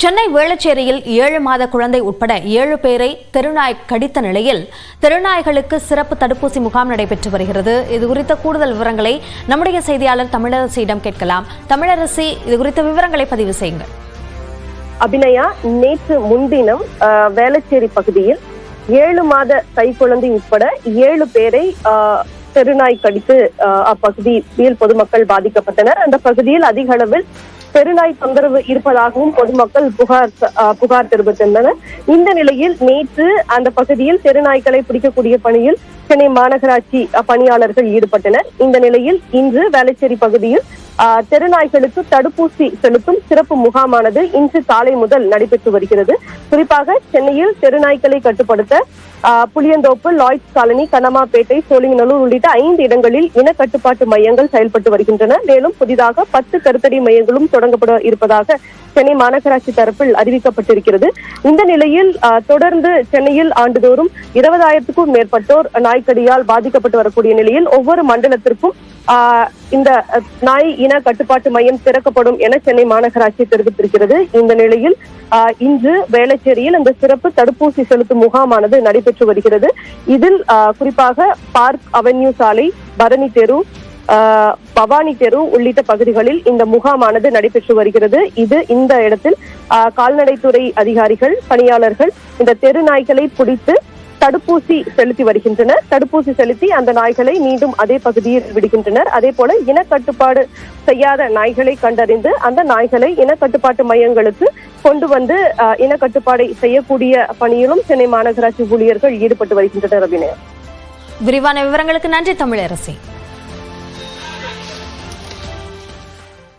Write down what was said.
சென்னை வேளச்சேரியில் 7 மாத குழந்தை உட்பட 7 பேரை தெருநாய் கடித்த நிலையில் தெருநாய்களுக்கு சிறப்பு தடுப்பூசி முகாம் நடைபெற்று வருகிறது. இது குறித்த கூடுதல் விவரங்களை நம்முடைய செய்தியாளர் தமிழரசியிடம் கேட்கலாம். தமிழரசி, இது குறித்த விவரங்களை பதிவு செய்யுங்கள். அபிநயா, நேற்று முன்தினம் வேளச்சேரி பகுதியில் 7 மாத கைக்குழந்தை உட்பட 7 பேரை தெருநாய் கடித்து அப்பகுதியில் பொதுமக்கள் பாதிக்கப்பட்டனர். அந்த பகுதியில் அதிக அளவில் தெருநாய் தொந்தரவு இருப்பதாகவும் பொதுமக்கள் புகார் தெரிவித்திருந்தனர். இந்த நிலையில் நேற்று அந்த பகுதியில் தெருநாய்களை பிடிக்கக்கூடிய பணியில் சென்னை மாநகராட்சி பணியாளர்கள் ஈடுபட்டனர். இந்த நிலையில் இன்று வேளச்சேரி பகுதியில் தெருநாய்களுக்கு தடுப்பூசி செலுத்தும் சிறப்பு முகாமானது இன்று காலை முதல் நடைபெற்று வருகிறது. குறிப்பாக சென்னையில் தெருநாய்களை கட்டுப்படுத்த புளியந்தோப்பு, லாய்ட்ஸ் காலனி, கனமாப்பேட்டை, சோழிங்கநல்லூர் உள்ளிட்ட 5 இடங்களில் இன கட்டுப்பாட்டு மையங்கள் செயல்பட்டு வருகின்றன. மேலும் புதிதாக 10 கருத்தடை மையங்களும் தொடங்கப்பட இருப்பதாக சென்னை மாநகராட்சி தரப்பில் அறிவிக்கப்பட்டிருக்கிறது. இந்த நிலையில் தொடர்ந்து சென்னையில் ஆண்டுதோறும் 20,000க்கும் மேற்பட்டோர் நாய்க்கடியால் பாதிக்கப்பட்டு வரக்கூடிய நிலையில் ஒவ்வொரு மண்டலத்திற்கும் இந்த நாய் இன கட்டுப்பாட்டு மையம் திறக்கப்படும் என சென்னை மாநகராட்சி தெரிவித்திருக்கிறது. இந்த நிலையில் இன்று வேளச்சேரியில் இந்த சிறப்பு தடுப்பூசி செலுத்தும் முகாமானது நடைபெற்று வருகிறது. இதில் குறிப்பாக பார்க் அவென்யூ சாலை, பரணி தெரு, பவானி தெரு உள்ளிட்ட பகுதிகளில் இந்த முகாமானது நடைபெற்று வருகிறது. இந்த இடத்தில் கால்நடைத்துறை அதிகாரிகள், பணியாளர்கள் இந்த தெரு நாய்களை பிடித்து தடுப்பூசி செலுத்தி வருகின்றனர். தடுப்பூசி செலுத்தி அந்த நாய்களை மீண்டும் அதே பகுதியில் விடுகின்றனர். அதே போல இனக்கட்டுப்பாடு செய்யாத நாய்களை கண்டறிந்து அந்த நாய்களை இனக்கட்டுப்பாட்டு மையங்களுக்கு கொண்டு வந்து இனக்கட்டுப்பாடை செய்யக்கூடிய பணியிலும் சென்னை மாநகராட்சி ஊழியர்கள் ஈடுபட்டு வருகின்றனர். அபிநயா, விரிவான விவரங்களுக்கு நன்றி தமிழரசி.